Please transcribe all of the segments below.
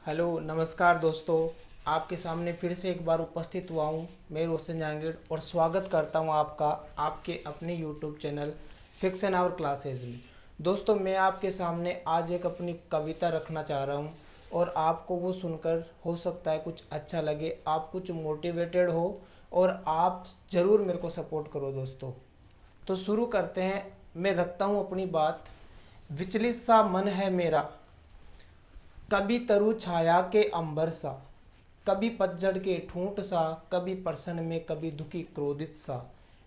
Hello नमस्कार दोस्तों। आपके सामने फिर से एक बार उपस्थित हुआ हूँ मैं रोशन जहांगीर और स्वागत करता हूँ आपका आपके अपने YouTube channel fiction hour classes में। दोस्तों मैं आपके सामने आज एक अपनी कविता रखना चाह रहा हूँ और आपको वो सुनकर हो सकता है कुछ अच्छा लगे, आप कुछ मोटिवेटेड हो और आप ज़रूर मेरे को सपोर्ट करो दोस्तों। तो शुरू करते हैं। मैं रखता हूँ अपनी बात। विचलित सा मन है मेरा, कभी तरु छाया के अंबर सा, कभी पतझड़ के ठूंठ सा, कभी प्रसन्न में कभी दुखी क्रोधित सा,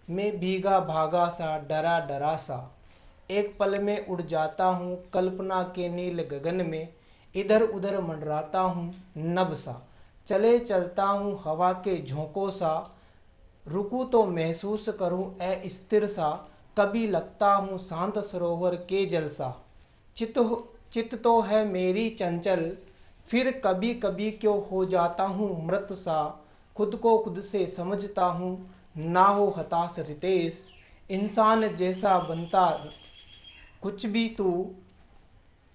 मैं भीगा भागा सा डरा डरा सा, एक पल में उड़ जाता हूँ कल्पना के नील गगन में, इधर उधर मंडराता हूँ नभ सा, चले चलता हूँ हवा के झोंकों सा, रुकूं तो महसूस करूं अस्थिर सा, कभी लगता हूँ शांत सरोवर के जल सा, चित चित तो है मेरी चंचल, फिर कभी कभी क्यों हो जाता हूँ मृत सा, खुद को खुद से समझता हूँ ना हो हताश रितेश, इंसान जैसा बनता कुछ भी तू,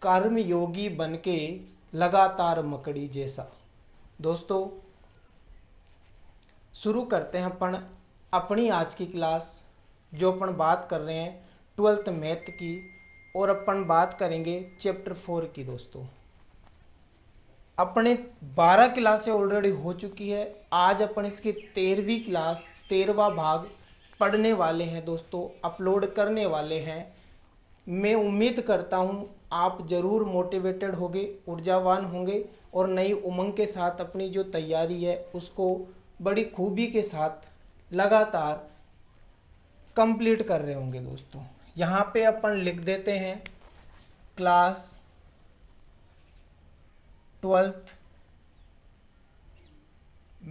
कर्म योगी बनके लगातार मकड़ी जैसा। दोस्तों शुरू करते हैं अपन अपनी आज की क्लास, जो अपन बात कर रहे हैं 12th मैथ की, और अपन बात करेंगे चैप्टर 4 की। दोस्तों अपने 12 क्लासें ऑलरेडी हो चुकी है, आज अपन इसकी 13वीं क्लास 13वां भाग पढ़ने वाले हैं दोस्तों, अपलोड करने वाले हैं। मैं उम्मीद करता हूं आप जरूर मोटिवेटेड होंगे, ऊर्जावान होंगे और नई उमंग के साथ अपनी जो तैयारी है उसको बड़ी खूबी के साथ लगातार कंप्लीट कर रहे होंगे। दोस्तों यहाँ पे अपन लिख देते हैं क्लास 12th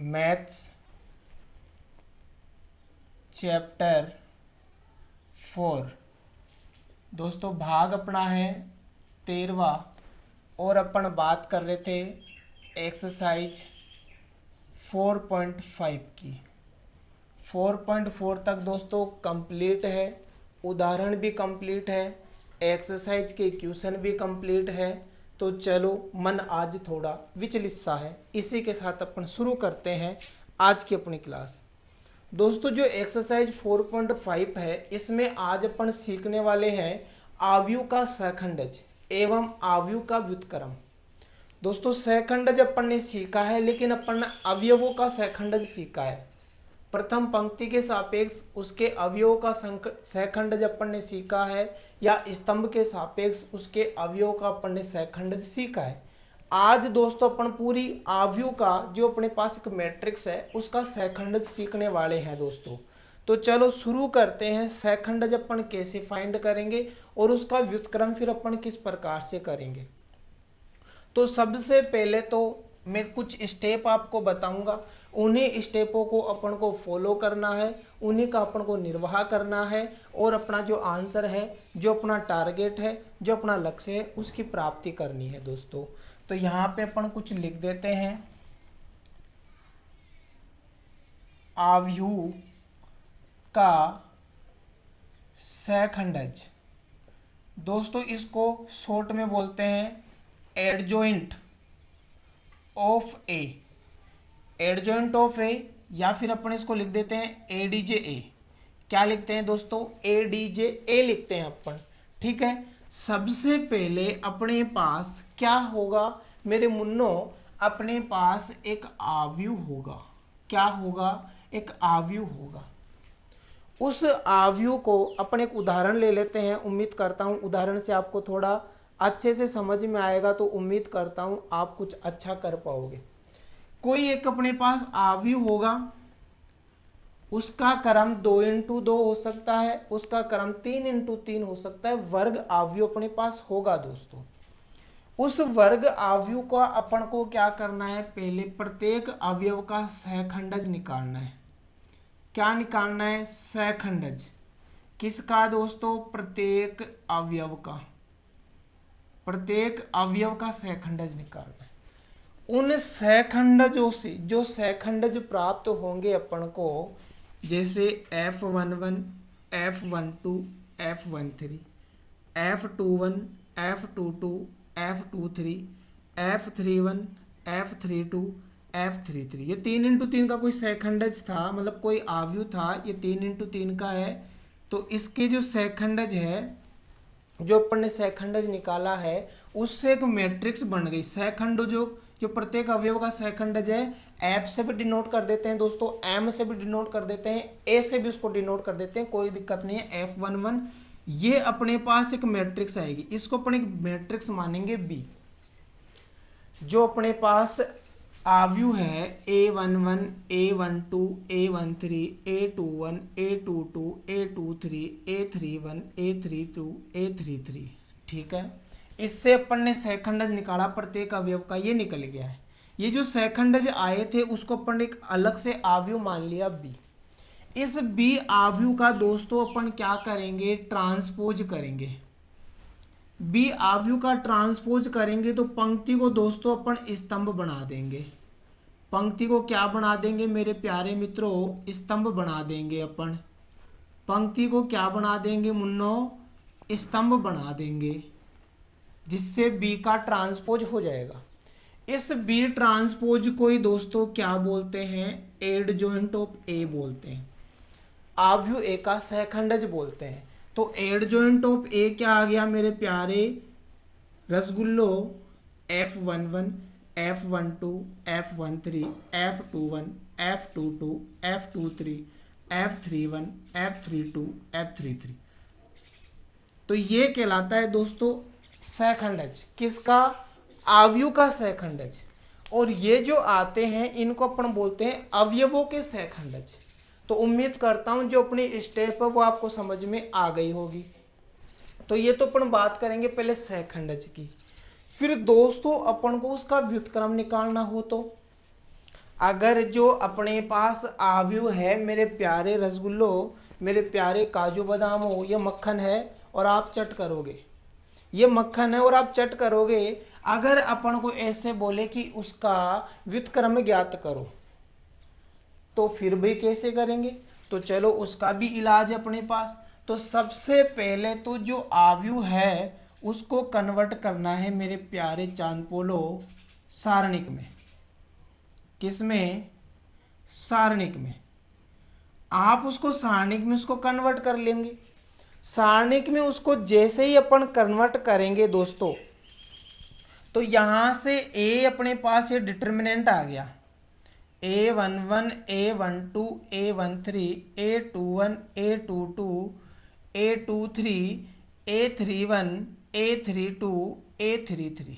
मैथ्स चैप्टर 4। दोस्तों भाग अपना है 13वां और अपन बात कर रहे थे एक्सरसाइज 4.5 की। 4.4 तक दोस्तों कंप्लीट है, उदाहरण भी कंप्लीट है, एक्सरसाइज के क्वेश्चन भी कंप्लीट है। तो चलो मन आज थोड़ा विचलित सा है, इसी के साथ अपन शुरू करते हैं आज की अपनी क्लास। दोस्तों जो एक्सरसाइज 4.5 है इसमें आज अपन सीखने वाले हैं आव्यूह का सहखंडज एवं आव्यूह का व्युत्क्रम। दोस्तों सहखंडज अपन ने सीखा है, लेकिन अपन ने अवयवों का सहखंडज सीखा है। प्रथम पंक्ति के सापेक्ष उसके अवयवों का सहखंडज अपन ने सीखा है, या स्तंभ के सापेक्ष उसके अवयवों का अपन ने सहखंडज सीखा है। आज दोस्तों अपन पूरी आव्यूह का जो अपने पास एक मैट्रिक्स है उसका सहखंडज सीखने वाले हैं दोस्तों। तो चलो शुरू करते हैं। सहखंडज अपन कैसे फाइंड करेंगे और उसका व्युत्क्रम फिर अपन किस प्रकार से करेंगे। तो सबसे पहले तो मैं कुछ स्टेप आपको बताऊंगा, उन्हीं स्टेपों को अपन को फॉलो करना है, उन्हीं का अपन को निर्वाह करना है और अपना जो आंसर है, जो अपना टारगेट है, जो अपना लक्ष्य है उसकी प्राप्ति करनी है दोस्तों। तो यहाँ पे अपन कुछ लिख देते हैं आव्यूह का सहखंडज। दोस्तों इसको शॉर्ट में बोलते हैं adjoint of A, adjoint of A, या फिर अपन इसको लिख देते हैं एडीजे ए। क्या लिखते हैं दोस्तों? एडीजे ए लिखते हैं अपन। ठीक है, सबसे पहले अपने पास क्या होगा मेरे मुन्नो? अपने पास एक आव्यूह होगा। क्या होगा? एक आव्यूह होगा। उस आव्यूह को अपन एक उदाहरण ले लेते हैं। उम्मीद करता हूं उदाहरण से आपको थोड़ा अच्छे से समझ में आएगा, तो उम्मीद करता हूं आप कुछ अच्छा कर पाओगे। कोई एक अपने पास आव्यूह होगा, उसका क्रम 2x2 हो सकता है, उसका क्रम 3x3 हो सकता है, वर्ग आव्यूह अपने पास होगा दोस्तों। उस वर्ग आव्यूह का अपन को क्या करना है? पहले प्रत्येक अवयव का सहखंडज निकालना है। क्या निकालना है? सहखंडज। किसका दोस्तों? प्रत्येक अवयव का। प्रत्येक अवयव का सहखंडज निकालना है। उन सहखंडजों से जो सहखंडज प्राप्त होंगे अपन को, जैसे F11, F12, F13, F21, F22, F23, F31, F32 F33, ये 3x3 का कोई सहखंडज था, मतलब कोई आव्यूह था, ये 3x3 का है। तो इसके जो सहखंडज है, जो अपन ने सहखंडज निकाला है, उससे एक मैट्रिक्स बन गई। सहखंड जो प्रत्येक अवयव का सहखंडज है, F से भी डिनोट कर देते हैं दोस्तों, M से भी डिनोट कर देते हैं, A से भी उसको डिनोट कर देते हैं, कोई दिक्कत नहीं है। F11 ये अपने पास एक मैट्रिक्स आएगी, इसको अपन एक मैट्रिक्स मानेंगे B। जो अपने पास आव्यूह है A11 A12 A13 A21 A22 A23 A31 A32 A33, ठीक है। इससे अपन ने सहखंडज निकाला प्रत्येक अवयव का, ये निकल गया है। ये जो सहखंडज आए थे उसको अपन ने एक अलग से आव्यूह मान लिया B। इस B आव्यूह का दोस्तों अपन क्या करेंगे, ट्रांसपोज करेंगे। बी आव्यूह का ट्रांसपोज करेंगे तो पंक्ति को दोस्तों अपन स्तंभ बना देंगे। पंक्ति को क्या बना देंगे मेरे प्यारे मित्रों, स्तंभ बना देंगे अपन। पंक्ति को क्या बना देंगे मुन्नो, स्तंभ बना देंगे, जिससे बी का ट्रांसपोज हो जाएगा। इस बी ट्रांसपोज को ही दोस्तों क्या बोलते हैं, एडजॉइंट ऑफ ए बोलते हैं, आव्यूह ए का सहखंडज बोलते हैं। तो एडजॉइंट ऑफ ए क्या आ गया मेरे प्यारे रसगुल्लो, F11 F12 F13 F21 F22 F23 F31 F32 F33। तो ये कहलाता है दोस्तों सहखंडज, किसका, आव्यूह का सहखंडज। और ये जो आते हैं इनको अपन बोलते हैं अवयवों के सहखंडज। तो उम्मीद करता हूं जो अपनी स्टेप है वो आपको समझ में आ गई होगी। तो ये तो अपन बात करेंगे पहले सहखंडज की। फिर दोस्तों अपन को उसका व्युत्क्रम निकालना हो तो, अगर जो अपने पास आव्यूह है मेरे प्यारे रसगुल्लो, मेरे प्यारे काजू बादामो, ये मक्खन है और आप चट करोगे, ये मक्खन है और आप चट करोगे। अगर अपन को ऐसे बोले कि उसका व्युत्क्रम ज्ञात करो, तो फिर भी कैसे करेंगे, तो चलो उसका भी इलाज है अपने पास। तो सबसे पहले तो जो आव्यूह है उसको कन्वर्ट करना है मेरे प्यारे चांदपोलो सारणिक में। किसमें, सारणिक में। आप उसको सारणिक में उसको कन्वर्ट कर लेंगे। सारणिक में उसको जैसे ही अपन कन्वर्ट करेंगे दोस्तों, तो यहां से ए अपने पास ये डिटर्मिनेंट आ गया, A11 A12 A13 A21 A22 A23 A31 A32 A33।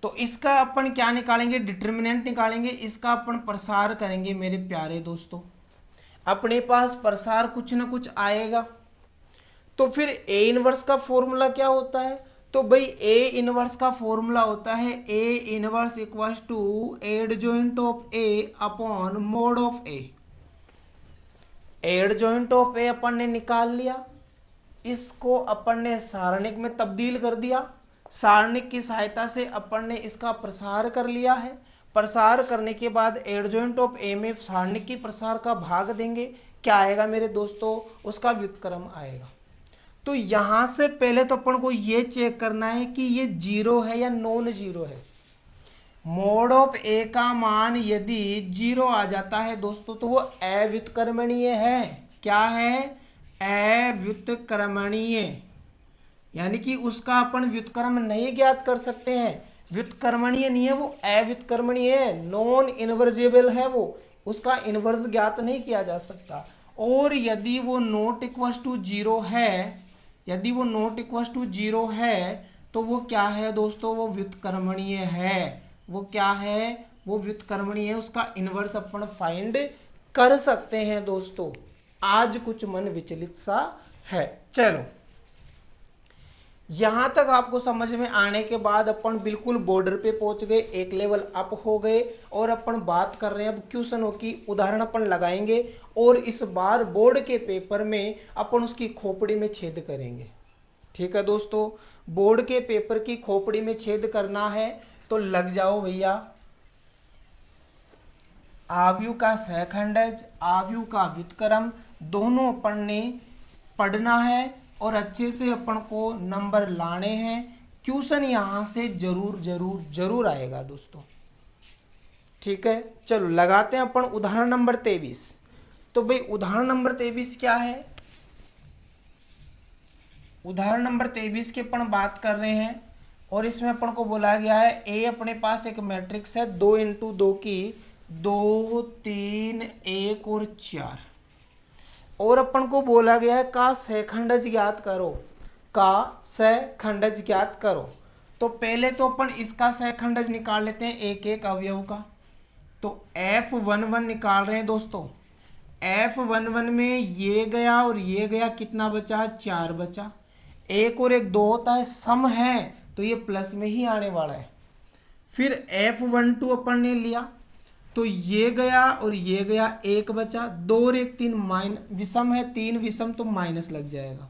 तो इसका अपन क्या निकालेंगे, डिटर्मिनेंट निकालेंगे, इसका अपन प्रसार करेंगे मेरे प्यारे दोस्तों। अपने पास प्रसार कुछ ना कुछ आएगा। तो फिर ए इनवर्स का फॉर्मूला क्या होता है, तो भाई ए इनवर्स का फॉर्मूला होता है A inverse equals to adjoint of A upon mod of A. Adjoint of A अपन ने निकाल लिया, इसको अपन ने सारणिक में तब्दील कर दिया। सारणिक की सहायता से अपन ने इसका प्रसार कर लिया है। प्रसार करने के बाद एडजॉइंट ऑफ ए में सारणिक की प्रसार का भाग देंगे, क्या आएगा मेरे दोस्तों, उसका व्युत्क्रम आएगा। तो यहां से पहले तो अपन को यह चेक करना है कि ये जीरो है या नॉन जीरो है। मोड ऑफ ए का मान यदि जीरो आ जाता है दोस्तों तो वो अव्युत्क्रमणीय है। क्या है, अव्युत्क्रमणीय, यानी कि उसका अपन व्युत्क्रम नहीं ज्ञात कर सकते हैं। व्युत्क्रमणीय नहीं है वो, अव्युत्क्रमणीय है, नॉन इनवर्जिबल है वो, उसका इनवर्स ज्ञात नहीं किया जा सकता। और यदि वो नॉट इक्वल टू जीरो है, यदि वो नॉट इक्वल टू जीरो है तो वो क्या है दोस्तों, वो व्युत्क्रमणीय है। वो क्या है, वो व्युत्क्रमणीय है, उसका इनवर्स अपन फाइंड कर सकते हैं दोस्तों। आज कुछ मन विचलित सा है। चलो यहां तक आपको समझ में आने के बाद अपन बिल्कुल बॉर्डर पे पहुंच गए, एक लेवल अप हो गए और अपन बात कर रहे हैं अब क्वेश्चनों की। उदाहरण अपन लगाएंगे और इस बार बोर्ड के पेपर में अपन उसकी खोपड़ी में छेद करेंगे। ठीक है दोस्तों, बोर्ड के पेपर की खोपड़ी में छेद करना है तो लग जाओ भैया। आव्यूह का सहखंडज, आव्यूह का व्युत्क्रम दोनों अपन ने पढ़ना है और अच्छे से अपन को नंबर लाने हैं। क्वेश्चन यहां से जरूर जरूर जरूर आएगा दोस्तों। ठीक है, चलो लगाते हैं अपन उदाहरण नंबर 23। तो भाई उदाहरण नंबर 23 क्या है? उदाहरण नंबर 23 की अपन बात कर रहे हैं और इसमें अपन को बोला गया है ए अपने पास एक मैट्रिक्स है 2 इंटू 2 की 2 3 1 और 4 और अपन को बोला गया है का सहखंडज ज्ञात करो, का सहखंडज ज्ञात करो। तो पहले तो अपन इसका सहखंडज निकाल लेते हैं एक एक अवयव का। तो F11 निकाल रहे हैं दोस्तों। F11 में ये गया और ये गया, कितना बचा? 4 बचा। एक और एक 2 होता है, सम है तो ये प्लस में ही आने वाला है। फिर F12 अपन ने लिया तो ये गया और ये गया, 1 बचा। 2 और 1 3 विषम है, 3 विषम तो माइनस लग जाएगा।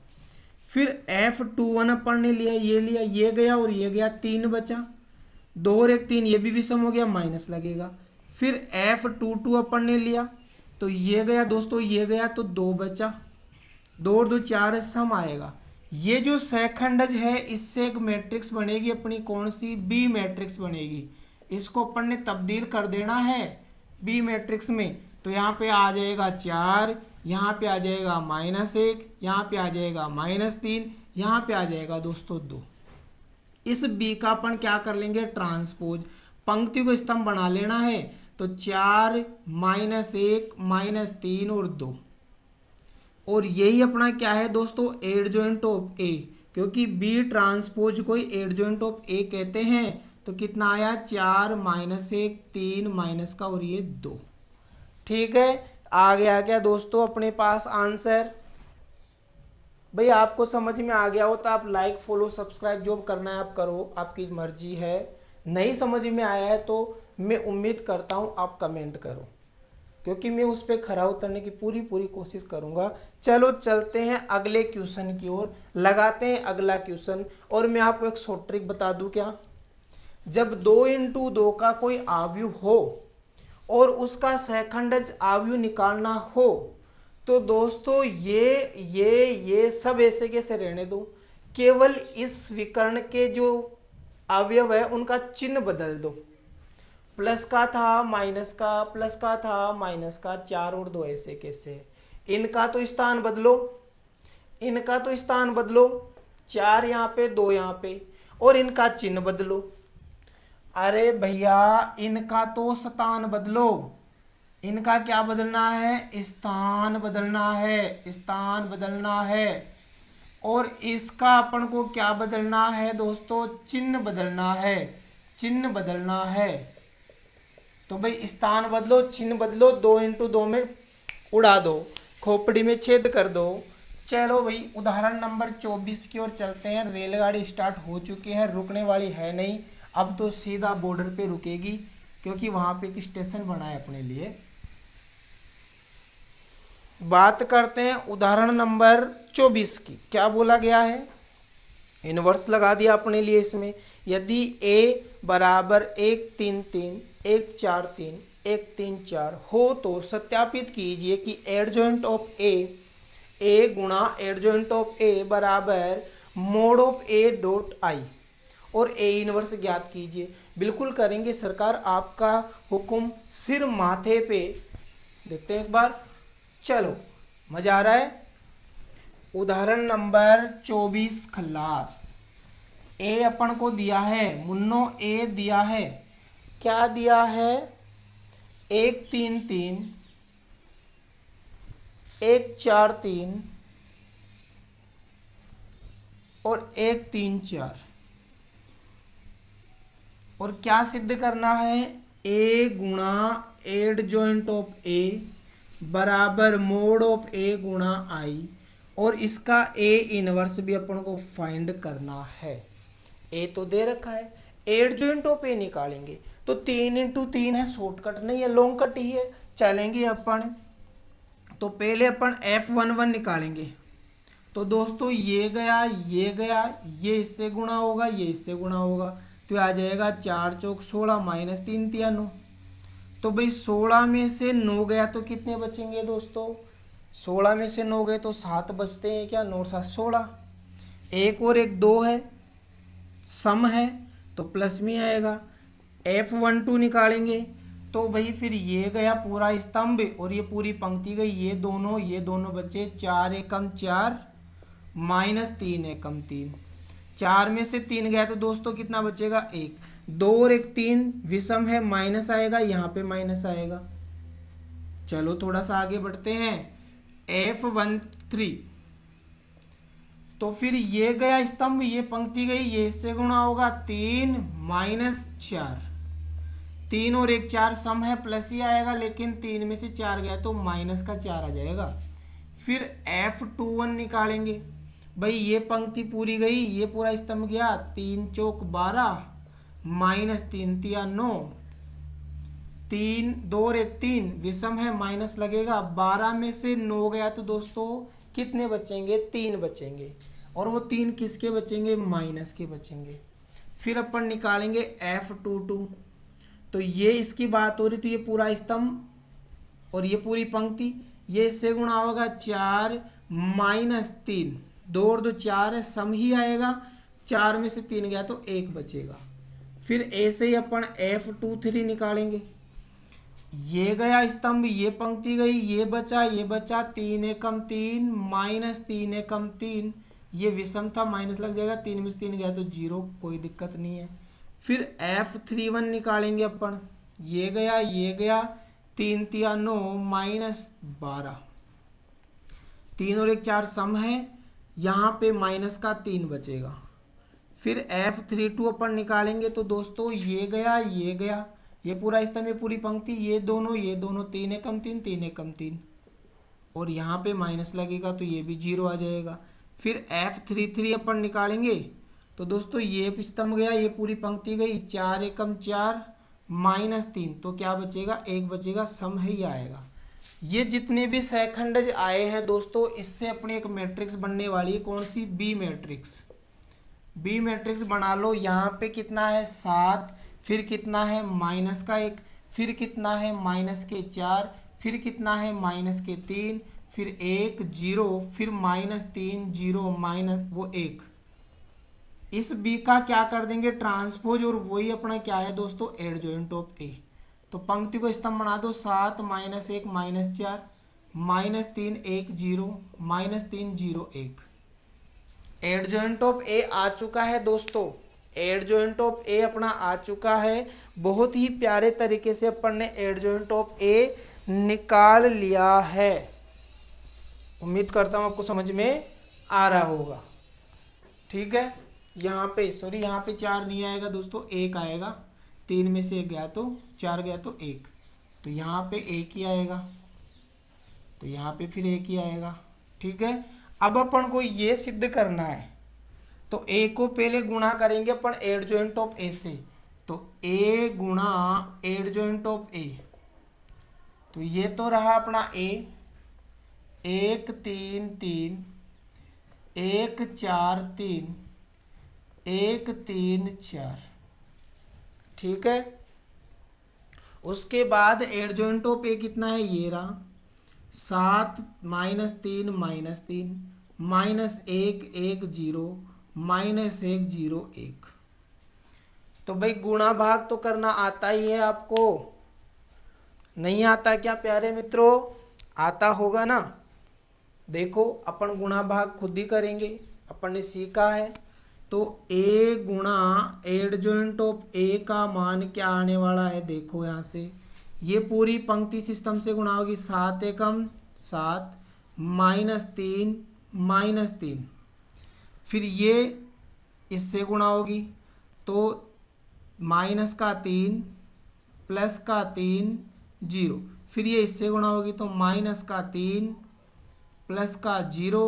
फिर F21 अपन ने लिया, ये लिया, ये गया और ये गया, 3 बचा। 2 और 1 3, ये भी विषम हो गया, माइनस लगेगा। फिर F22 अपन ने लिया तो ये गया दोस्तों, ये गया तो 2 बचा। 2 और 2 4 सम आएगा। ये जो सहखंडज है इससे एक मैट्रिक्स बनेगी अपनी, कौन सी? बी मैट्रिक्स बनेगी। इसको अपन ने तब्दील कर देना है बी मैट्रिक्स में। तो यहाँ पे आ जाएगा 4, यहाँ पे आ जाएगा -1, यहाँ पे आ जाएगा -3, यहाँ पे आ जाएगा दोस्तों 2। इस बी का अपन क्या कर लेंगे? ट्रांसपोज। पंक्ति को स्तंभ बना लेना है। तो 4 -1 -3 और 2। और यही अपना क्या है दोस्तों? एडजॉइंट ऑफ ए, क्योंकि बी ट्रांसपोज को एडजॉइंट ऑफ ए कहते हैं। तो कितना आया? 4 -1 3 माइनस का और ये 2। ठीक है, आ गया क्या दोस्तों अपने पास आंसर? भाई आपको समझ में आ गया हो तो आप लाइक फॉलो सब्सक्राइब जो करना है आप करो, आपकी मर्जी है। नहीं समझ में आया है तो मैं उम्मीद करता हूं आप कमेंट करो, क्योंकि मैं उस पर खरा उतरने की पूरी कोशिश करूंगा। चलो चलते हैं अगले क्वेश्चन की ओर, लगाते हैं अगला क्वेश्चन। और मैं आपको एक शॉर्ट ट्रिक बता दूं क्या? जब 2 इंटू 2 का कोई आव्यूह हो और उसका सहखंडज आव्यूह निकालना हो तो दोस्तों ये सब ऐसे कैसे रहने दो, केवल इस विकर्ण के जो अवयव है उनका चिन्ह बदल दो। प्लस का था माइनस का, प्लस का था माइनस का, 4 और 2 ऐसे कैसे? इनका तो स्थान बदलो, इनका तो स्थान बदलो, 4 यहाँ पे 2 यहाँ पे, और इनका चिन्ह बदलो। अरे भैया इनका तो स्थान बदलो, इनका क्या बदलना है? स्थान बदलना है, स्थान बदलना है। और इसका अपन को क्या बदलना है दोस्तों? चिन्ह बदलना है, चिन्ह बदलना है। तो भाई स्थान बदलो, चिन्ह बदलो, 2 इंटू 2 में उड़ा दो, खोपड़ी में छेद कर दो। चलो भाई उदाहरण नंबर 24 की ओर चलते हैं। रेलगाड़ी स्टार्ट हो चुकी है, रुकने वाली है नहीं, अब तो सीधा बॉर्डर पे रुकेगी क्योंकि वहां पे एक स्टेशन बना है अपने लिए। बात करते हैं उदाहरण नंबर 24 की। क्या बोला गया है? इनवर्स लगा दिया अपने लिए इसमें। यदि a बराबर 1 3 3 1 4 3 1 3 4 हो तो सत्यापित कीजिए कि एडजॉइंट ऑफ a गुणा एडजॉइंट ऑफ a बराबर mode of a dot i और a इनवर्स ज्ञात कीजिए। बिल्कुल करेंगे सरकार, आपका हुक्म सिर माथे पे। देखते हैं एक बार, चलो मजा आ रहा है। उदाहरण नंबर 24 खल्लास। ए अपन को दिया है मुन्नो, ए दिया है, क्या दिया है? 1 3 3 1 4 3 और 1 3 4। और क्या सिद्ध करना है? ए गुणा एडजॉइंट ऑफ ए बराबर मोड ऑफ ए गुणा आई, और इसका ए इनवर्स भी अपन को फाइंड करना है। ए तो दे रखा है, एडजॉइंट ऑफ ए निकालेंगे तो 3 इंटू 3 है, शॉर्टकट नहीं है, लॉन्ग कट ही है। चलेंगे अपन, तो पहले अपन F11 निकालेंगे। तो दोस्तों ये गया, ये गया, ये इससे गुणा होगा, ये इससे गुणा होगा, तो आ जाएगा 4 चौक 16 माइनस 3 तिया 9। तो भाई 16 में से 9 गया तो कितने बचेंगे दोस्तों? 16 में से 9 गए तो 7 बचते हैं क्या? 9 7 16, एक और एक 2 है, सम है तो प्लस में आएगा। F12 निकालेंगे तो भाई फिर ये गया पूरा स्तंभ और ये पूरी पंक्ति गई, ये दोनों बचे, 4 एकम 4 माइनस 3 एकम 3, 4 में से 3 गया तो दोस्तों कितना बचेगा 1, 2 और 1 3, विषम है माइनस आएगा, यहाँ पे माइनस आएगा। चलो थोड़ा सा आगे बढ़ते हैं। F13 तो फिर ये गया स्तंभ, ये पंक्ति गई, ये इससे गुणा होगा 3 माइनस 4, 3 और 1 4, सम है प्लस ही आएगा, लेकिन 3 में से 4 गया तो माइनस का 4 आ जाएगा। फिर F21 निकालेंगे, भाई ये पंक्ति पूरी गई, ये पूरा स्तंभ गया, 3 चौक 12 माइनस 3 तिया 9, 3 2 और 1 3, विषम है माइनस लगेगा, 12 में से 9 गया तो दोस्तों कितने बचेंगे 3 बचेंगे, और वो 3 किसके बचेंगे माइनस के बचेंगे। फिर अपन निकालेंगे F22 तो ये इसकी बात हो रही तो ये पूरा स्तंभ और ये पूरी पंक्ति, ये इससे गुणा होगा 4 माइनस 3, 2 और 2 4 है, सम ही आएगा, 4 में से 3 गया तो 1 बचेगा। फिर ऐसे ही अपन F23 निकालेंगे, ये गया स्तंभ, ये पंक्ति गई, ये बचा 3 एकम 3 माइनस 3 एकम 3, ये विषम था माइनस लग जाएगा, 3 में से 3 गया तो 0, कोई दिक्कत नहीं है। फिर F31 निकालेंगे अपन, ये गया 3 तिया 9 माइनस 12, 3 और 1 4, सम है, यहाँ पे माइनस का 3 बचेगा। फिर F32 अपन निकालेंगे तो दोस्तों ये गया ये पूरा स्तंभ, ये पूरी पंक्ति, ये दोनों 3 एकम 3 3 एकम 3, और यहाँ पे माइनस लगेगा तो ये भी 0 आ जाएगा। फिर F33 अपन निकालेंगे तो दोस्तों ये स्तंभ गया, ये पूरी पंक्ति गई, 4 एकम 4 माइनस 3, तो क्या बचेगा 1 बचेगा, सम ही आएगा। ये जितने भी सेकंडज आए हैं दोस्तों, इससे अपनी एक मैट्रिक्स बनने वाली है, कौन सी, बी मैट्रिक्स। बी मैट्रिक्स बना लो। यहाँ पे कितना है 7, फिर कितना है माइनस का 1, फिर कितना है माइनस के 4, फिर कितना है माइनस के 3, फिर 1 0, फिर माइनस 3 0 माइनस वो 1। इस बी का क्या कर देंगे ट्रांसपोज, और वही अपना क्या है दोस्तों एडजॉइंट ऑफ ए। तो पंक्ति को स्तंभ बना दो, 7 minus 1 minus 4 minus 3 1 0 minus 3 0 1। Adjoint of A आ चुका है दोस्तों, एडजॉइंट ऑफ ए अपना आ चुका है। बहुत ही प्यारे तरीके से अपन ने एडजॉइंट ऑफ ए निकाल लिया है। उम्मीद करता हूं आपको समझ में आ रहा होगा। ठीक है, यहाँ पे 4 नहीं आएगा दोस्तों, 1 आएगा, 3 में से 1 गया तो 4 गया तो 1, तो यहाँ पे 1 ही आएगा, तो यहाँ पे फिर 1 ही आएगा। ठीक है, अब अपन को ये सिद्ध करना है, तो ए को पहले गुणा करेंगे अपन एडजॉइंट ऑफ ए से, तो ए गुणा एडजॉइंट ऑफ ए, तो ये तो रहा अपना ए, 1 3 3 1 4 3 1 3 4। ठीक है, उसके बाद एडजॉइंट ऑफ ए कितना है, ये रहा 7 माइनस 3 माइनस 3 माइनस 1 1 0 माइनस 1 0 1। तो भाई गुणा भाग तो करना आता ही है आपको, नहीं आता क्या प्यारे मित्रों, आता होगा ना। देखो अपन गुणा भाग खुद ही करेंगे, अपन ने सीखा है। तो a गुणा एडजॉइंट ऑफ a का मान क्या आने वाला है, देखो यहां से ये पूरी पंक्ति सिस्टम से गुणा होगी, 7 एकम 7 माइनस 3 माइनस 3, फिर ये इससे गुणा होगी तो माइनस का 3 प्लस का 3 0, फिर ये इससे गुणा होगी तो माइनस का 3 प्लस का 0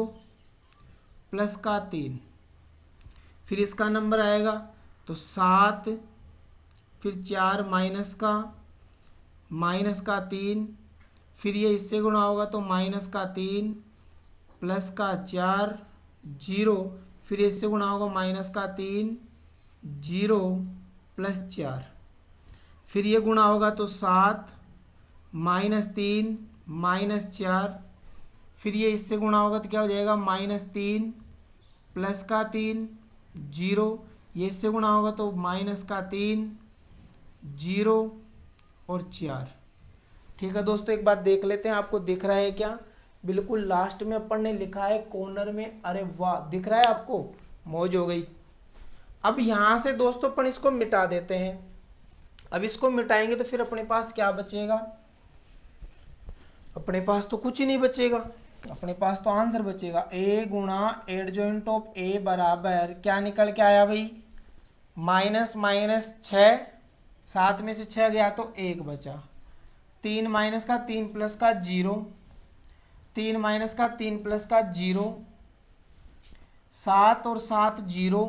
प्लस का 3, फिर इसका नंबर आएगा तो 7, फिर 4 माइनस का 3, फिर ये इससे गुणा होगा तो माइनस का 3 प्लस का 4 0, फिर इससे गुणा होगा माइनस का 3 0 प्लस 4, फिर ये गुणा होगा तो 7 माइनस 3 माइनस 4, फिर ये इससे गुणा होगा तो क्या हो जाएगा माइनस 3 प्लस का 3 0, ये इससे गुणा होगा तो -3, 0 और 4। ठीक है दोस्तों, एक बात देख लेते हैं, आपको दिख रहा है क्या? बिल्कुल लास्ट में अपन ने लिखा है कॉर्नर में। अरे वाह, दिख रहा है आपको? मौज हो गई। अब यहां से दोस्तों अपन इसको मिटा देते हैं। अब इसको मिटाएंगे तो फिर अपने पास क्या बचेगा? अपने पास तो कुछ ही नहीं बचेगा, अपने पास तो आंसर बचेगा a गुणा एडजॉइंट ऑफ a बराबर क्या निकल के आया भाई? -6, 7 में से 6 गया तो 1 बचा। 3 माइनस का 3 प्लस का 0, 3 माइनस का 3 प्लस का 0, 7 और 7 0,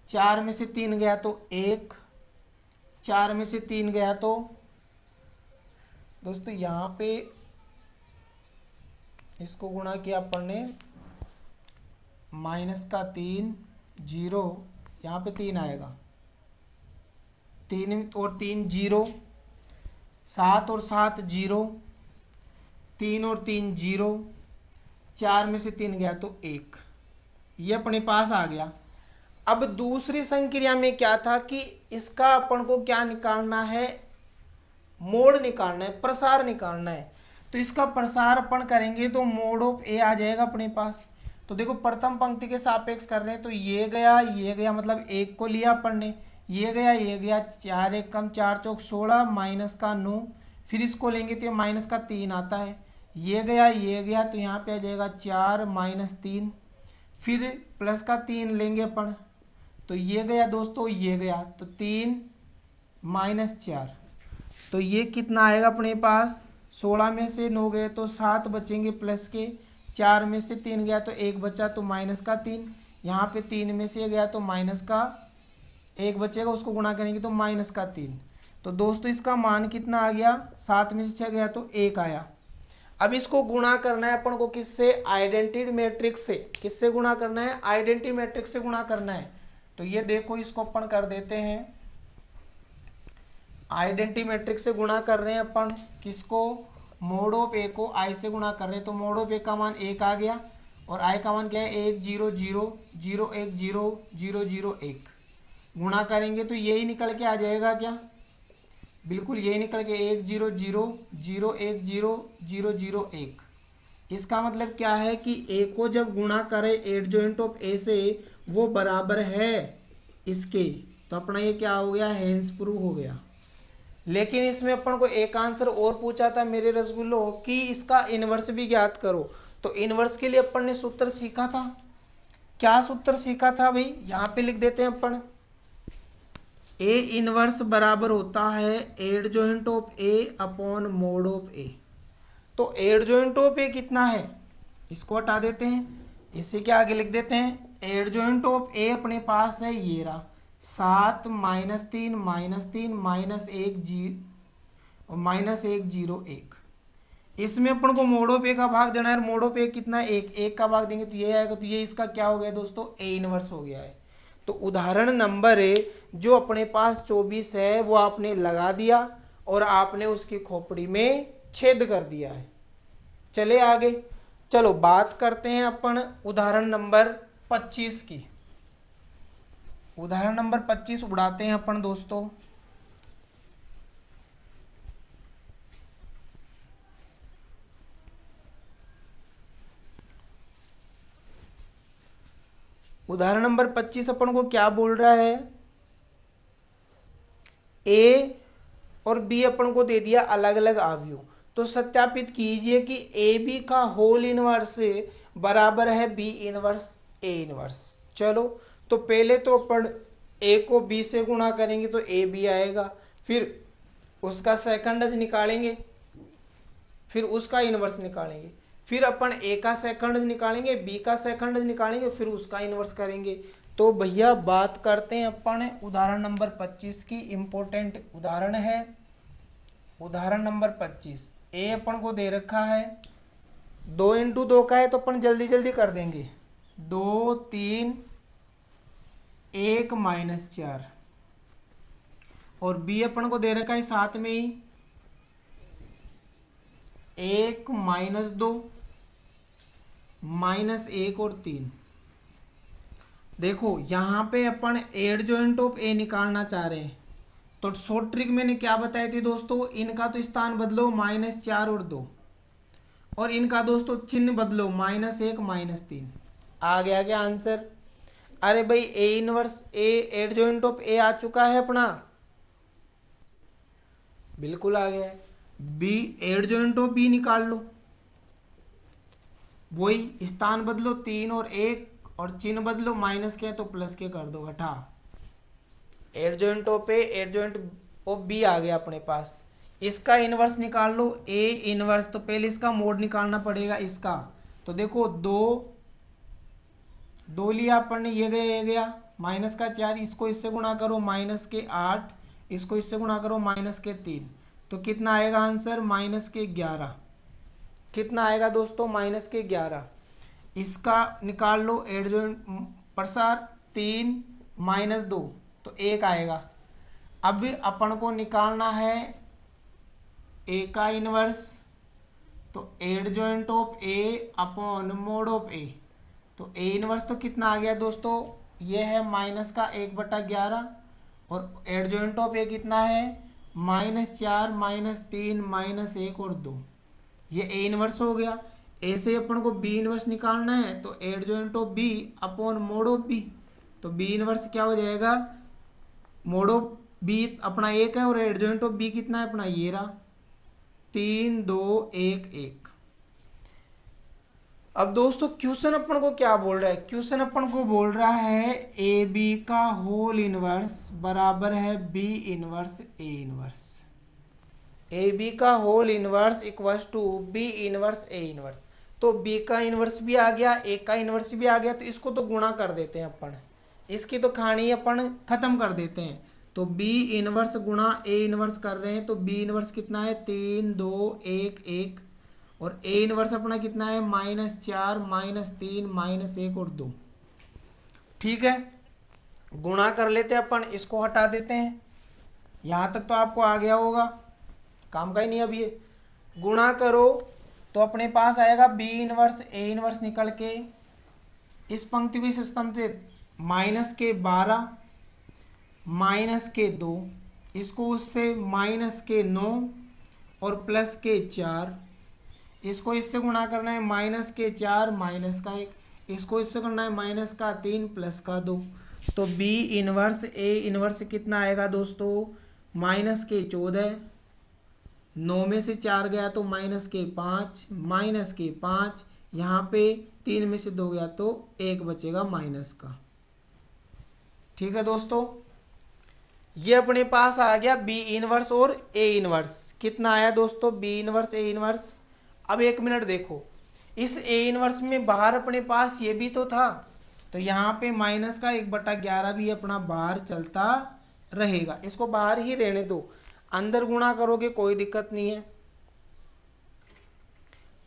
4 में से 3 गया तो 1, 4 में से 3 गया तो दोस्तों यहां पे इसको गुणा किया अपन ने, -3, 0, यहां पे 3 आएगा, 3 और 3 0, 7 और 7 0, 3 और 3 0, 4 में से 3 गया तो 1, ये अपने पास आ गया। अब दूसरी संक्रिया में क्या था कि इसका अपन को क्या निकालना है? मोड निकालना है, प्रसार निकालना है। तो इसका प्रसार अपन करेंगे तो मोड ऑफ ए आ जाएगा अपने पास। तो देखो प्रथम पंक्ति के सापेक्ष कर रहे हैं तो ये गया, मतलब 1 को लिया अपन ने, ये गया, 4 1 कम 4 चौक 16, माइनस का 9, फिर इसको लेंगे तो ये माइनस का 3 आता है, ये गया तो यहाँ पे आ जाएगा 4 -3, फिर प्लस का 3 लेंगे अपन तो ये गया दोस्तों, ये गया तो 3 -4, तो ये कितना आएगा अपने पास? 16 में से 9 गए तो 7 बचेंगे प्लस के, 4 में से 3 गया तो 1 बचा तो माइनस का 3, यहाँ पे 3 में से गया तो माइनस का 1 बचेगा, उसको गुणा करेंगे तो माइनस का 3। तो दोस्तों इसका मान कितना आ गया? 7 में से 6 गया तो 1 आया। अब इसको गुणा करना है अपन को किससे? आइडेंटिटी मैट्रिक्स से। किससे गुणा करना है? आइडेंटिटी मैट्रिक्स से गुणा करना है। तो ये देखो, इसको अपन कर देते हैं, आइडेंटिटी मैट्रिक्स से गुणा कर रहे हैं अपन किसको? मोड ऑफ ए को आई से गुणा कर रहे हैं। तो मोड ऑफ ए का मान 1 आ गया और आई का मान क्या है? 1 0 0 0 1 0 0 0 1। गुणा करेंगे तो यही निकल के आ जाएगा क्या? बिल्कुल यही निकल के 1 0 0 0 1 0 0 0 1। इसका मतलब क्या है कि ए को जब गुणा करे एडजॉइंट ऑफ ए से वो बराबर है इसके, तो अपना ये क्या हो गया? हेंस प्रूव हो गया। लेकिन इसमें अपन को एक आंसर और पूछा था मेरे रसगुल्लो कि इसका इनवर्स भी ज्ञात करो। तो इनवर्स के लिए अपन ने सूत्र सीखा था। क्या सूत्र सीखा था भाई? यहां पे लिख देते हैं अपन, ए इनवर्स बराबर होता है adjoint of A upon mod of A. तो एडजॉइंट ऑफ ए कितना है? इसको हटा देते हैं, इससे क्या आगे लिख देते हैं, एडजॉइंट ऑफ ए अपने पास है ये रहा 7 -3 -3 -1 -1 0 1। इसमें अपन को मोड ऑफ ए का भाग देना है। मोड ऑफ ए कितना है? 1 का भाग देंगे तो ये आएगा, तो ये इसका क्या हो गया दोस्तों? ए इनवर्स हो गया है। तो उदाहरण नंबर ए जो अपने पास 24 है वो आपने लगा दिया और आपने उसकी खोपड़ी में छेद कर दिया है। चले आगे, चलो बात करते हैं अपन उदाहरण नंबर 25 की। उदाहरण नंबर 25 उड़ाते हैं अपन दोस्तों। उदाहरण नंबर 25 अपन को क्या बोल रहा है? ए और बी अपन को दे दिया अलग अलग अवयव। तो सत्यापित कीजिए कि ए बी का होल इनवर्स बराबर है बी इनवर्स ए इनवर्स। चलो, तो पहले तो अपन ए को बी से गुणा करेंगे तो ए बी आएगा, फिर उसका सेकंड निकालेंगे, फिर उसका इनवर्स निकालेंगे, फिर अपन ए का सेकंड निकालेंगे, बी का सेकंड निकालेंगे, फिर उसका इनवर्स करेंगे। तो भैया बात करते हैं अपन उदाहरण नंबर 25 की। इंपॉर्टेंट उदाहरण है उदाहरण नंबर 25। ए अपन को दे रखा है 2 × 2 का है तो अपन जल्दी जल्दी कर देंगे, 2 3 1 -4। और बी अपन को दे रखा है साथ में ही 1 -2 -1 और 3। देखो यहाँ पे अपन एडजॉइंट ऑफ ए निकालना चाह रहे हैं, तो शॉर्ट ट्रिक मैंने क्या बताई थी दोस्तों, इनका तो स्थान बदलो -4 और 2, और इनका दोस्तों चिन्ह बदलो -1 -3। आ गया क्या आंसर? अरे भाई A inverse A adjoint of A आ चुका है अपना, बिल्कुल आ गया है। बी एडजॉइंट ऑफ बी निकाल लो, वही स्थान बदलो 3 और 1, और चिन्ह बदलो माइनस के तो प्लस के कर दो, हटा। Adjoint of A adjoint of B आ गया अपने पास। इसका इनवर्स निकाल लो, ए इनवर्स, तो पहले इसका मोड निकालना पड़ेगा इसका। तो देखो दो लिया अपन ने, ये गया -4, इसको इससे गुणा करो -8, इसको इससे गुणा करो -3, तो कितना आएगा आंसर? -11। कितना आएगा दोस्तों? -11। इसका निकाल लो एडजॉइंट प्रसार, 3 -2, तो 1 आएगा। अब अपन को निकालना है ए का इनवर्स, तो adjoint of A upon mod of A, तो ए इनवर्स तो कितना आ गया दोस्तों? ये है -1/11, और एडजॉइंट ऑफ ए कितना है? -4 -3 -1 और 2, ये ए इनवर्स हो गया। ए से अपन को बी इनवर्स निकालना है, तो adjoint of B upon mod of B, तो बी इनवर्स क्या हो जाएगा? मोड ऑफ बी अपना 1 है, और एडजॉइंट ऑफ बी कितना है अपना? ये रहा 3 2 1 1। अब दोस्तों क्वेश्चन अपन को क्या बोल रहा है? क्वेश्चन अपन को बोल रहा है ए बी का होल इनवर्स बराबर है B inverse A inverse. A B का whole inverse equals to B inverse A inverse. तो बी का इनवर्स भी आ गया, ए का इनवर्स भी आ गया, तो इसको तो गुणा कर देते हैं अपन, इसकी तो कहानी अपन खत्म कर देते हैं। तो बी इनवर्स गुणा ए इनवर्स कर रहे हैं, तो बी इनवर्स कितना है? 3 2 1 1, और ए इनवर्स अपना कितना है? -4 -3 -1 और 2। ठीक है, गुणा कर लेते हैं अपन, इसको हटा देते हैं। यहां तक तो आपको आ गया होगा, काम का ही नहीं। अब ये गुणा करो तो अपने पास आएगा बी इनवर्स ए इनवर्स निकल के, इस पंक्ति को इस स्तंभ से -12 -2, इसको उससे -9 और +4, इसको इससे गुणा करना है -4 -1, इसको इससे करना है -3 +2, तो बी इनवर्स ए इनवर्स कितना आएगा दोस्तों? -14, 9 में से 4 गया तो -5, यहाँ पे 3 में से 2 गया तो 1 बचेगा माइनस का। ठीक है दोस्तों, ये अपने पास आ गया बी इनवर्स और ए इनवर्स। कितना आया दोस्तों? B inverse A inverse. अब 1 मिनट देखो, इस ए इनवर्स में बाहर अपने पास ये भी तो था, तो यहाँ पे -1/11 भी अपना बाहर चलता रहेगा, इसको बाहर ही रहने दो, अंदर गुणा करोगे कोई दिक्कत नहीं है।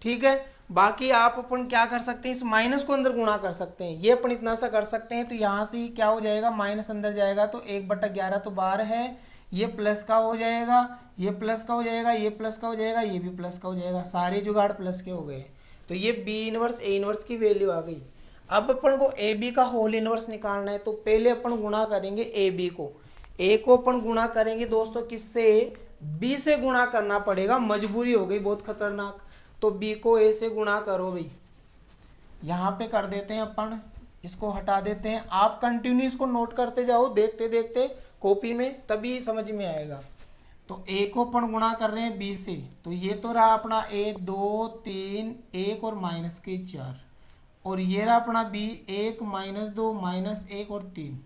ठीक है, बाकी आप अपन क्या कर सकते हैं? इस माइनस को अंदर गुणा कर सकते हैं, ये अपन इतना सा कर सकते हैं। तो यहां से क्या हो जाएगा? माइनस अंदर जाएगा तो 1/11 तो बाहर है, ये प्लस का हो जाएगा, ये प्लस का हो जाएगा, ये प्लस का हो जाएगा, ये भी प्लस का हो जाएगा, सारे जुगाड़ प्लस के हो गए। तो ये बी इनवर्स ए इनवर्स की वैल्यू आ गई। अब अपन को ए बी का होल इनवर्स निकालना है, तो पहले अपन गुणा करेंगे ए बी को। ए को अपन गुणा करेंगे दोस्तों किससे? बी से गुणा करना पड़ेगा, मजबूरी हो गई बहुत खतरनाक। तो बी को ए से गुणा करो भाई, यहां पे कर देते हैं अपन, इसको हटा देते हैं। आप कंटिन्यू इसको नोट करते जाओ, देखते देखते कॉपी में, तभी समझ में आएगा। तो ए को अपन गुणा कर रहे हैं बी से, तो ये तो रहा अपना ए 2 3 1 और -4, और ये रहा अपना बी 1 -2 -1 और 3।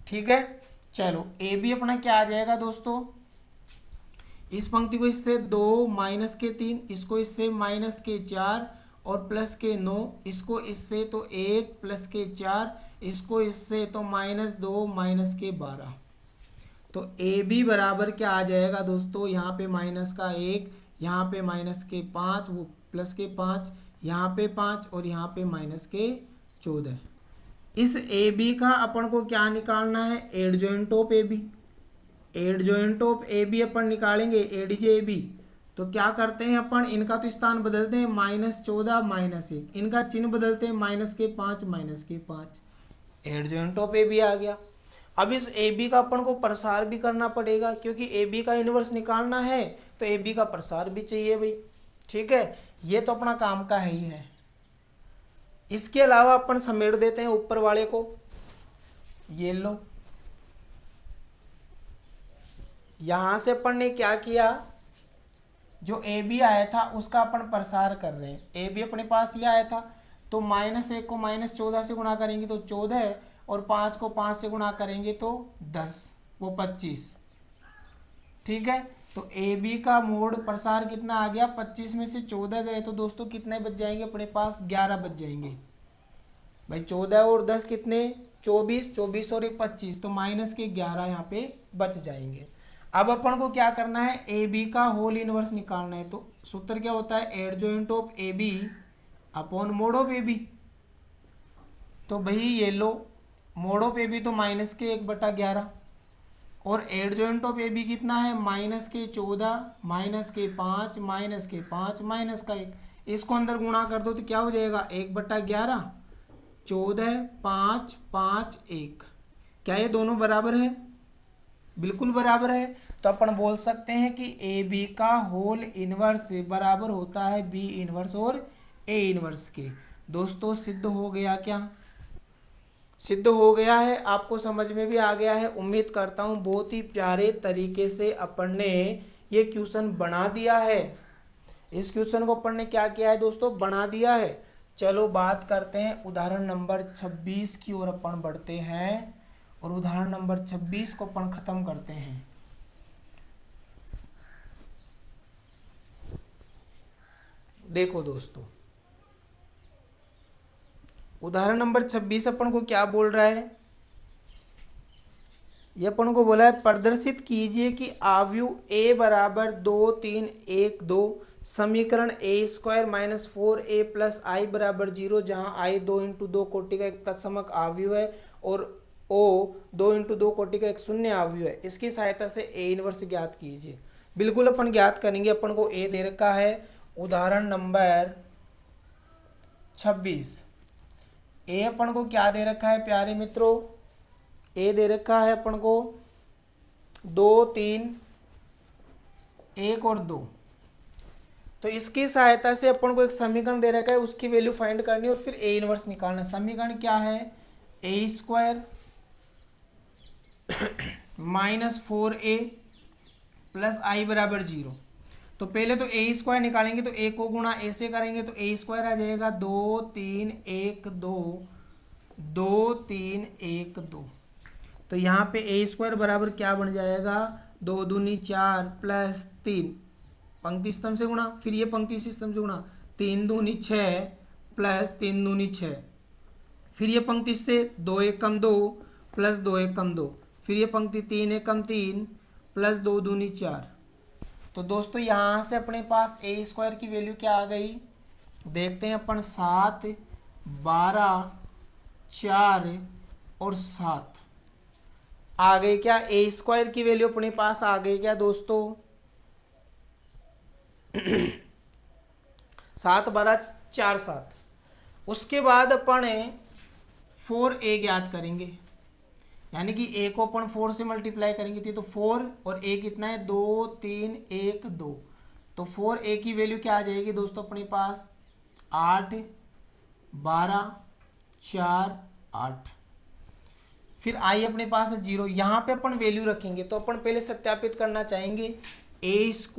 ठीक है, चलो ए बी अपना क्या आ जाएगा दोस्तों? इस पंक्ति को इससे 2 -3, इसको इससे -4 और +9, इसको इससे तो 1 +4, इसको इससे तो -2 -12। तो ए बी बराबर क्या आ जाएगा दोस्तों? यहाँ पे -1, यहाँ पे -5, वो +5, यहाँ पे 5 और यहाँ पे -14। इस ए बी का अपन को क्या निकालना है? Adjoint of A B. Adjoint of A B अपन निकालेंगे, एडीजे ए बी। तो क्या करते हैं अपन? इनका तो स्थान बदलते हैं, -14 -1, इनका चिन्ह बदलते हैं -5 -5, एडजॉइंट ऑफ ए बी आ गया। अब इस ए बी का अपन को प्रसार भी करना पड़ेगा, क्योंकि ए बी का इनवर्स निकालना है तो ए बी का प्रसार भी चाहिए भाई। ठीक है, ये तो अपना काम का है ही है। इसके अलावा अपन समेट देते हैं ऊपर वाले को, ये लो। यहां से अपन ने क्या किया, जो ए बी आया था उसका अपन प्रसार कर रहे हैं। ए बी अपने पास ये आया था, तो -1 को -14 से गुणा करेंगे तो 14, और 5 को 5 से गुणा करेंगे तो 10, वो 25। ठीक है, तो ए बी का मोड प्रसार कितना आ गया, 25 में से 14 गए तो दोस्तों कितने बच जाएंगे अपने पास, 11 बच जाएंगे भाई। 14 और 10 कितने, 24, 24 और 25, तो -11 यहाँ पे बच जाएंगे। अब अपन को क्या करना है, ए बी का होल इनवर्स निकालना है। तो सूत्र क्या होता है, adjoint of A B upon mod of A B. तो भाई ये लो, मोड ऑफ ए बी तो -1/11, और एडजॉइंट ऑफ ए बी कितना है, -14, -5, -5, -1। इसको अंदर गुणा कर दो तो क्या हो जाएगा, 1/11, 14, 5, 5, 1। क्या ये दोनों बराबर है, बिल्कुल बराबर है। तो अपन बोल सकते हैं कि ए बी का होल इनवर्स बराबर होता है बी इनवर्स और ए इनवर्स के। दोस्तों सिद्ध हो गया क्या, सिद्ध हो गया है, आपको समझ में भी आ गया है। उम्मीद करता हूं बहुत ही प्यारे तरीके से अपन ने ये क्वेश्चन बना दिया है। इस क्वेश्चन को अपन ने क्या किया है दोस्तों, बना दिया है। चलो बात करते हैं उदाहरण नंबर 26 की ओर अपन बढ़ते हैं, और उदाहरण नंबर 26 को अपन खत्म करते हैं। देखो दोस्तों, उदाहरण नंबर 26 अपन को क्या बोल रहा है, ये अपन को बोला है प्रदर्शित कीजिए कि आव्यूह a बराबर 2, 3, 1, 2 समीकरण a² - 4a + i बराबर 0, जहां i 2 × 2 कोटि का एक तत्समक आव्यूह है और o 2 × 2 कोटि का एक शून्य आव्यूह है, इसकी सहायता से a इनवर्स ज्ञात कीजिए। बिल्कुल अपन ज्ञात करेंगे। अपन को a दे रखा है, उदाहरण नंबर 26। a अपन को क्या दे रखा है प्यारे मित्रों, ए दे रखा है अपन को 2, 3, 1 और 2। तो इसकी सहायता से अपन को एक समीकरण दे रखा है, उसकी वैल्यू फाइंड करनी है और फिर ए इनवर्स निकालना है। समीकरण क्या है, a² - 4a + i बराबर 0। तो पहले तो a² निकालेंगे, तो a को गुणा a से करेंगे तो a² आ जाएगा 2, 3, 1, 2, 2, 3, 1, 2। तो यहाँ पे a² बराबर क्या बन जाएगा, 2 दूनी 4 + 3 पंक्ति स्तंभ से गुणा, फिर ये पंक्ति स्तंभ से गुणा, 3 दूनी 6 + 3 दूनी 6, फिर ये पंक्ति से 2 एकम 2 + 2 एकम 2, फिर ये पंक्ति 3 एकम 3 + 2 दूनी 4। तो दोस्तों यहाँ से अपने पास a² की वैल्यू क्या आ गई, देखते हैं अपन, 7, 12, 4 और 7 आ गई क्या, a² की वैल्यू अपने पास आ गई क्या दोस्तों, 7, 12, 4, 7। उसके बाद अपन 4a ज्ञात करेंगे, यानी कि a को अपन 4 से मल्टीप्लाई करेंगे तो 4 और a कितना है, 2, 3, 1, 2। तो 4a की वैल्यू क्या आ जाएगी दोस्तों अपने पास, 8, 12, 4, 8। फिर i अपने पास है 0। यहाँ पे अपन वैल्यू रखेंगे तो अपन पहले सत्यापित करना चाहेंगे, a² -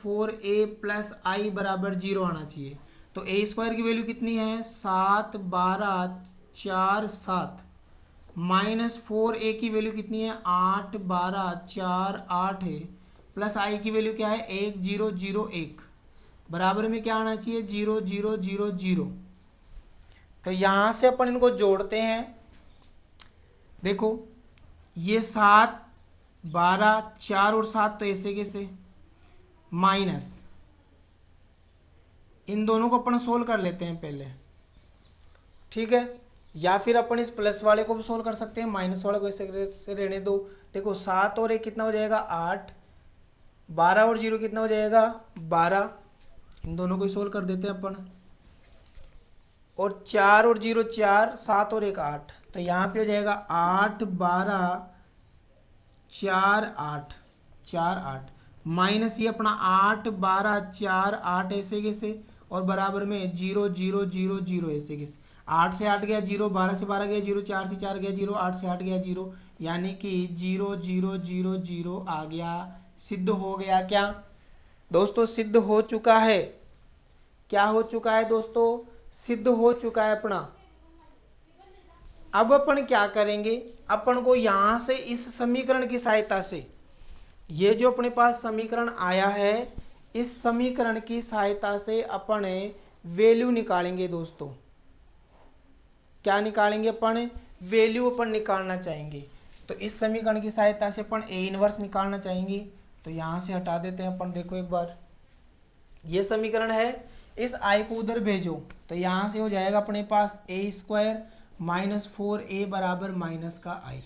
4a + i बराबर 0 आना चाहिए। तो a² की वैल्यू कितनी है, 7, 12, 4, 7 - 4a की वैल्यू कितनी है, 8, 12, 4, 8 है, प्लस i की वैल्यू क्या है, 1, 0, 0, 1 बराबर में क्या आना चाहिए, 0, 0, 0, 0। तो यहां से अपन इनको जोड़ते हैं। देखो ये 7, 12, 4 और 7 तो ऐसे कैसे, माइनस, इन दोनों को अपन सोल्व कर लेते हैं पहले, ठीक है। या फिर अपन इस प्लस वाले को भी सोल्व कर सकते हैं, माइनस वाले को ऐसे रहने दो। देखो 7 और 1 कितना हो जाएगा, 8, 12 और 0 कितना हो जाएगा, 12। इन दोनों को सोल्व कर देते हैं अपन, और 4 और 0 4, 7 और 1 8। तो यहाँ पे हो जाएगा 8 12 4 8 4 8 माइनस ये अपना 8 12 4 8 ऐसे कैसे और बराबर में 0 0 0 0 ऐसे कैसे 8 से 8 गया 0, 12 से 12 गया 0, 4 से 4 गया 0, 8 से 8 गया 0, यानी कि 0 0 0 0 आ गया। सिद्ध हो गया क्या दोस्तों? सिद्ध हो चुका है। क्या हो चुका है दोस्तों? सिद्ध हो चुका है अपना। अब अपन क्या करेंगे? अपन को यहां से इस समीकरण की सहायता से, ये जो अपने पास समीकरण आया है, इस समीकरण की सहायता से अपन वैल्यू निकालेंगे दोस्तों। क्या निकालेंगे अपन? वैल्यू अपन निकालना चाहेंगे। तो इस समीकरण की सहायता से अपन ए इनवर्स निकालना चाहेंगे। तो यहां से हटा देते हैं अपन। देखो एक बार, ये समीकरण है, इस आई को उधर भेजो तो यहां से हो जाएगा अपने पास ए स्क्वायर माइनस 4a बराबर माइनस का आई।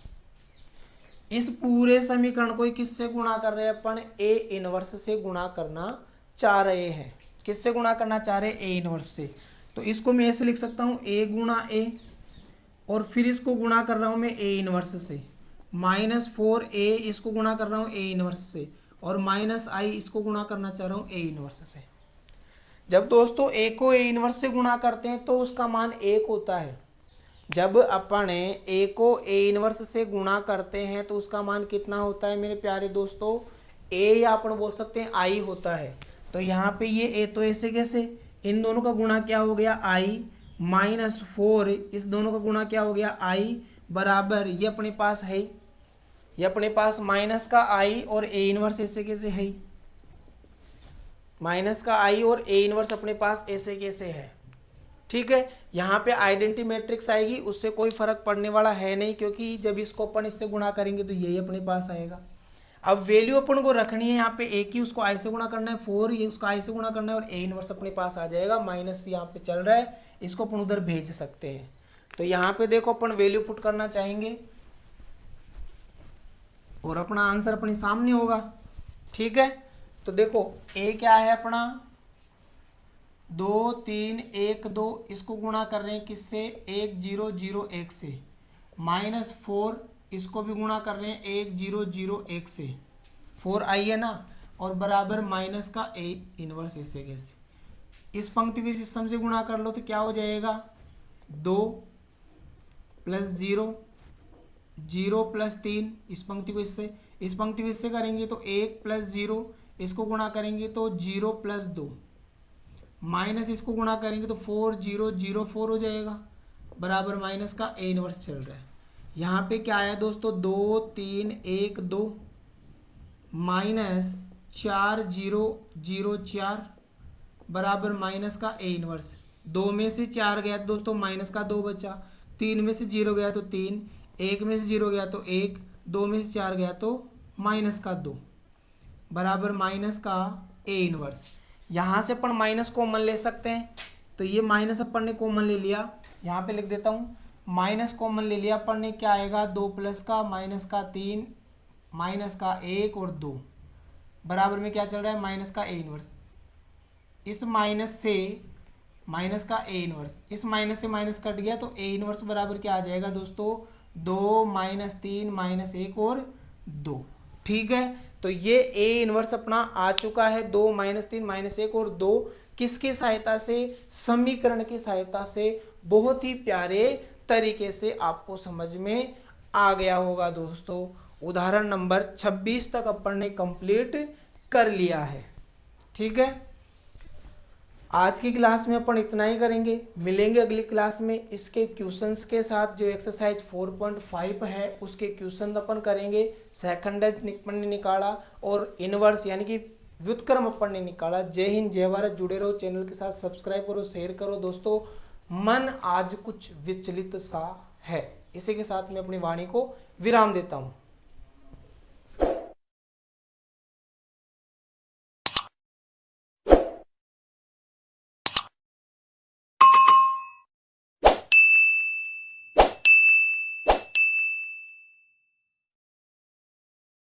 इस पूरे समीकरण को किससे गुणा कर रहे हैं अपन? ए इनवर्स से गुणा करना चाह रहे हैं। किससे गुणा करना चाह रहे हैं? ए इनवर्स से। तो इसको मैं ऐसे लिख सकता हूं, ए गुणा ए, और फिर इसको गुणा कर रहा हूं मैं ए इनवर्स से, माइनस 4a इसको गुणा कर रहा हूं ए इनवर्स से, और माइनस आई इसको गुणा करना चाह रहा हूं ए इनवर्स से। जब दोस्तों ए को ए इनवर्स से गुणा करते हैं तो उसका मान 1 होता है। जब अपन ए को ए इनवर्स से गुणा करते हैं तो उसका मान कितना होता है मेरे प्यारे दोस्तों? ए या अपन बोल सकते हैं आई होता है। तो यहाँ पे ये ए तो ऐसे कैसे, इन दोनों का गुणा क्या हो गया? आई, माइनस 4 इस दोनों का गुणा क्या हो गया? आई, बराबर ये अपने पास है, ये अपने पास माइनस का आई और ए इनवर्स ऐसे कैसे है, माइनस का आई और ए इनवर्स अपने पास ऐसे कैसे है। ठीक है, यहाँ पे आइडेंटिटी मैट्रिक्स आएगी, उससे कोई फर्क पड़ने वाला है नहीं, क्योंकि जब इसको अपन इससे गुणा करेंगे तो यही अपने पास आएगा। अब वैल्यू अपन को रखनी है यहाँ पे ए की, उसको आई से गुणा करना है, 4 ये उसको आई से गुणा करना है, और ए इनवर्स अपने पास आ जाएगा। माइनस यहाँ पे चल रहा है, इसको अपन उधर भेज सकते हैं। तो यहाँ पे देखो अपन वैल्यू पुट करना चाहेंगे और अपना आंसर अपने सामने होगा। ठीक है, तो देखो ए क्या है अपना 2 3 1 2, इसको गुणा कर रहे हैं किससे? 1 0 0 1 से, माइनस 4 इसको भी गुणा कर रहे हैं 1 0 0 1 से, 4 आई है ना, और बराबर माइनस का ए इनवर्स ऐसे कैसे। इस पंक्ति के सिस्टम से गुणा कर लो तो क्या हो जाएगा? 2 प्लस 0 0 प्लस 3, इस पंक्ति को इससे, इस पंक्ति को इससे करेंगे तो 1 प्लस 0, इसको गुणा करेंगे तो 0 प्लस 2, माइनस इसको गुणा करेंगे तो 4 0 0 4 हो जाएगा, बराबर माइनस का ए इनवर्स चल रहा है। यहाँ पे क्या आया दोस्तों? 2 3 1 2 माइनस 4 0 0 4 बराबर माइनस का ए इनवर्स। 2 में से 4 गया दोस्तों माइनस का 2 बचा, 3 में से 0 गया तो 3, 1 में से 0 गया तो 1, 2 में से 4 गया तो माइनस का 2 बराबर माइनस का ए इनवर्स। यहां से अपन माइनस कॉमन ले सकते हैं, तो ये माइनस अपन ने कॉमन ले लिया, यहाँ पे लिख देता हूँ, माइनस कॉमन ले लिया अपन ने, क्या आएगा? 2 प्लस का माइनस का 3 माइनस का 1 और 2 बराबर में क्या चल रहा है? माइनस का ए इनवर्स। इस माइनस से माइनस का ए इनवर्स, इस माइनस से माइनस कट गया तो ए इनवर्स बराबर क्या आ जाएगा दोस्तों? 2 माइनस 3 माइनस 1 और 2। ठीक है, तो ये ए इनवर्स अपना आ चुका है, 2 माइनस 3 माइनस 1 और 2। किसकी सहायता से? समीकरण की सहायता से। बहुत ही प्यारे तरीके से आपको समझ में आ गया होगा दोस्तों। उदाहरण नंबर 26 तक अपन ने कंप्लीट कर लिया है। ठीक है, आज की क्लास में अपन इतना ही करेंगे, मिलेंगे अगली क्लास में इसके क्वेश्चंस के साथ। जो एक्सरसाइज 4.5 है उसके क्वेश्चन अपन करेंगे, सेकंडेज अपन ने निकाला और इनवर्स यानी कि व्युत्क्रम अपन ने निकाला। जय हिंद, जय भारत। जुड़े रहो चैनल के साथ, सब्सक्राइब करो, शेयर करो दोस्तों। मन आज कुछ विचलित सा है, इसी के साथ मैं अपनी वाणी को विराम देता हूँ।